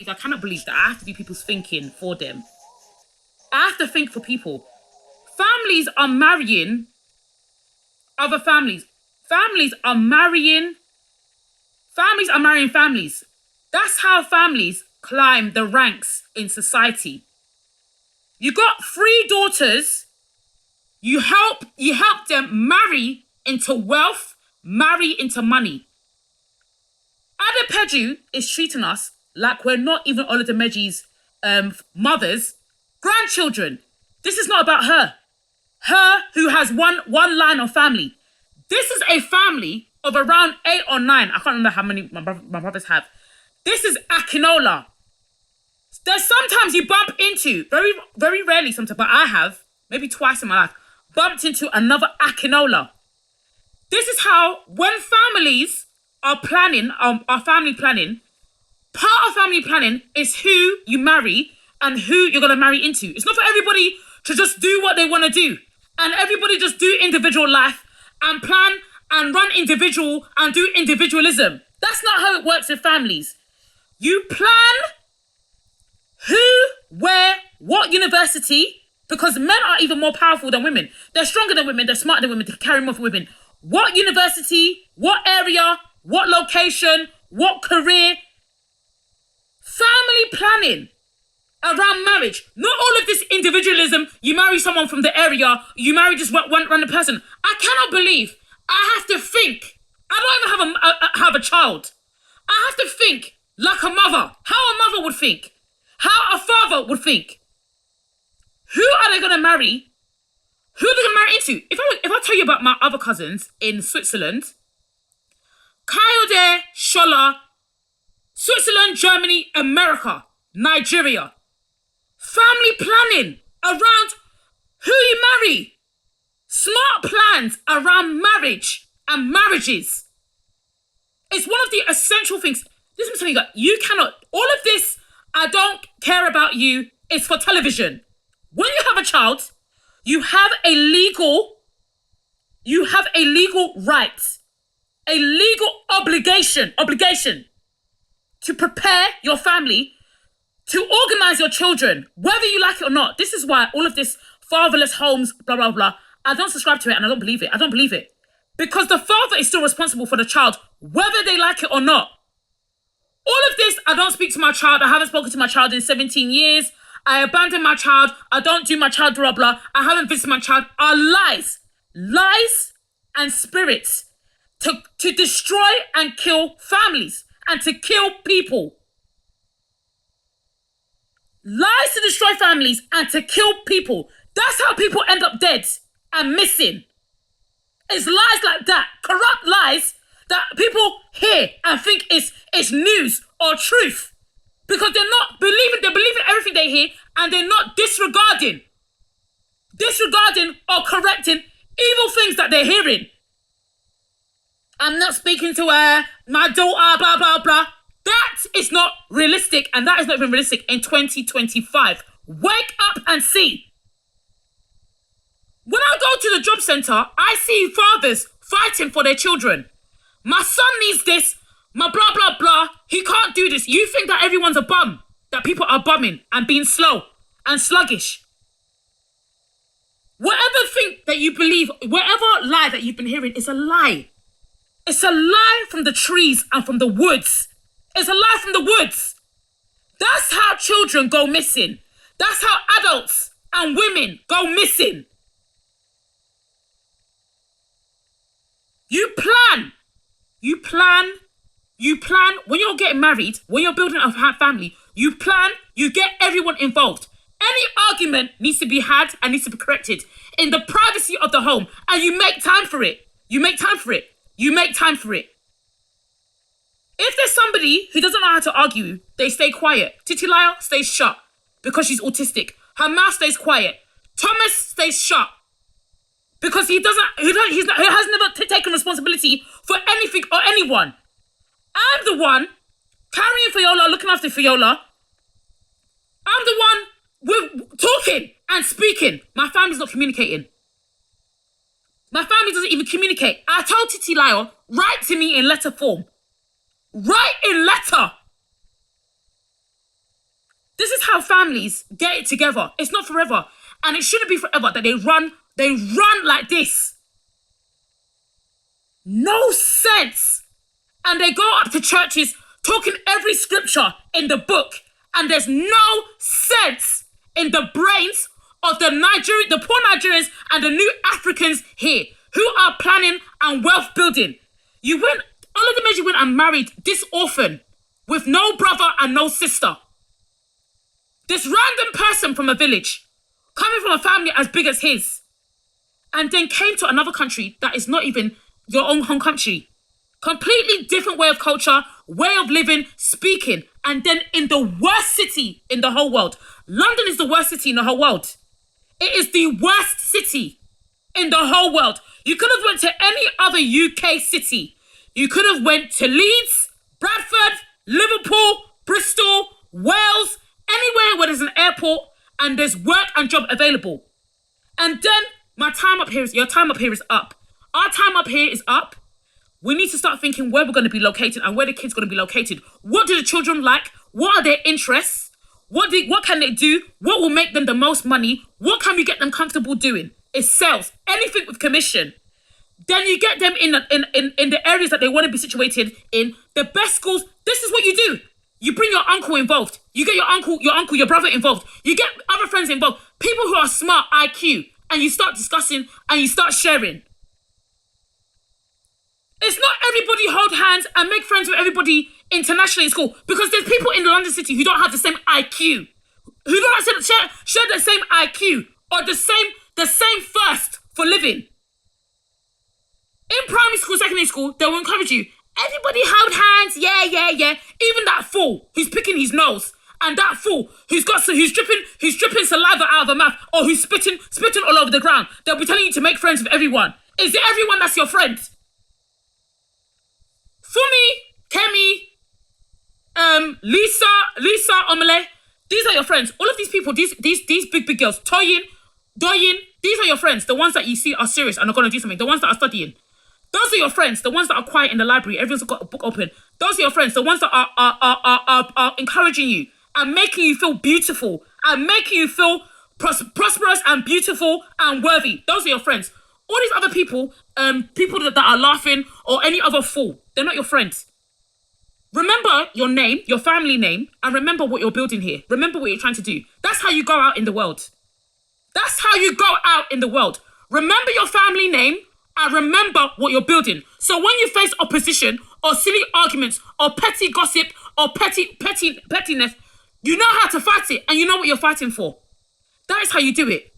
I cannot believe that I have to do people's thinking for them. I have to think for people. Families are marrying other families. Families are marrying. Families are marrying families. That's how families climb the ranks in society. You got three daughters. You help them marry into wealth, marry into money. Ada Peju is treating us like we're not even Olademeji's mothers, grandchildren. This is not about her. Her who has one line of family. This is a family of around 8 or 9. I can't remember how many my brothers have. This is Akinola. There's sometimes you bump into, very, very rarely sometimes, but I have, maybe twice in my life, bumped into another Akinola. This is how, when families are planning, are family planning, part of family planning is who you marry and who you're going to marry into. It's not for everybody to just do what they want to do. And everybody just do individual life and plan and run individual and do individualism. That's not how it works with families. You plan who, where, what university, because men are even more powerful than women. They're stronger than women, they're smarter than women, they carry more for women. What university, what area, what location, what career. Family planning around marriage. Not all of this individualism, you marry someone from the area, you marry just one random person. I cannot believe I have to think. I don't even have a child. I have to think like a mother. How a mother would think. How a father would think. Who are they going to marry? Who are they going to marry into? If I tell you about my other cousins in Switzerland, Kayode, Shola, Switzerland, Germany, America, Nigeria. Family planning around who you marry. Smart plans around marriage and marriages. It's one of the essential things. This is something that you cannot, all of this, I don't care about you, is for television. When you have a child, you have a legal right, a legal obligation to prepare your family, to organize your children, whether you like it or not. This is why all of this fatherless homes, blah, blah, blah, I don't subscribe to it and I don't believe it. I don't believe it. Because the father is still responsible for the child, whether they like it or not. All of this, I don't speak to my child. I haven't spoken to my child in 17 years. I abandoned my child. I don't do my child, blah, blah. I haven't visited my child. Are lies. Lies and spirits to destroy and kill families and to kill people. Lies to destroy families and to kill people. That's how people end up dead and missing. It's lies like that, corrupt lies that people hear and think it's news or truth. Because they're not believing, they're believing everything they hear and they're not disregarding or correcting evil things that they're hearing. I'm not speaking to my daughter, blah, blah, blah. That is not realistic, and that is not even realistic in 2025. Wake up and see. When I go to the job centre, I see fathers fighting for their children. My son needs this, my blah, blah, blah. He can't do this. You think that everyone's a bum, that people are bumming and being slow and sluggish. Whatever thing that you believe, whatever lie that you've been hearing is a lie. It's a lie from the trees and from the woods. It's a lie from the woods. That's how children go missing. That's how adults and women go missing. You plan. When you're getting married, when you're building a family, you plan, you get everyone involved. Any argument needs to be had and needs to be corrected in the privacy of the home. And you make time for it. If there's somebody who doesn't know how to argue, they stay quiet. Titilayo stays shut because she's autistic. Her mouth stays quiet. Thomas stays shut because he has never taken responsibility for anything or anyone. I'm the one carrying Fiola, looking after Fiola. I'm the one with talking and speaking. My family's not communicating. My family doesn't even communicate. I told Titilayo, write to me in letter form. Write in letter. how families get it together. It's not forever. And it shouldn't be forever that they run like this. No sense. And they go up to churches talking every scripture in the book. And there's no sense in the brains of the poor Nigerians and the new Africans here who are planning and wealth building. All of the Meji went and married this orphan with no brother and no sister. This random person from a village, coming from a family as big as his, and then came to another country that is not even your own home country. Completely different way of culture, way of living, speaking, and then in the worst city in the whole world. London is the worst city in the whole world. It is the worst city in the whole world. You could have went to any other UK city. You could have went to Leeds, Bradford, Liverpool, Bristol, Wales, anywhere where there's an airport and there's work and job available. And then your time up here is up. Our time up here is up. We need to start thinking where we're going to be located and where the kids are going to be located. What do the children like? What are their interests? What can they do? What will make them the most money? What can we get them comfortable doing? It's sales. Anything with commission. Then you get them in the areas that they want to be situated in. The best schools. This is what you do. You bring your uncle involved. You get your brother involved. You get other friends involved. People who are smart, IQ. And you start discussing and you start sharing. It's not everybody hold hands and make friends with everybody internationally in school, because there's people in London City who don't have the same IQ, who don't share the same IQ or the same thirst for living. In primary school, secondary school, they will encourage you. Everybody hold hands, yeah. Even that fool who's picking his nose, and that fool who's dripping saliva out of her mouth, or who's spitting all over the ground. They'll be telling you to make friends with everyone. Is it everyone that's your friend? Fumi, Kemi, Lisa, Omele, these are your friends. All of these people, these big girls, Toyin, Doyin, these are your friends. The ones that you see are serious and are going to do something. The ones that are studying. Those are your friends. The ones that are quiet in the library. Everyone's got a book open. Those are your friends. The ones that are encouraging you and making you feel beautiful and making you feel prosperous and beautiful and worthy. Those are your friends. All these other people, people that are laughing or any other fool, they're not your friends. Remember your name, your family name, and remember what you're building here. Remember what you're trying to do. That's how you go out in the world. That's how you go out in the world. Remember your family name and remember what you're building. So when you face opposition or silly arguments or petty gossip or pettiness, you know how to fight it and you know what you're fighting for. That is how you do it.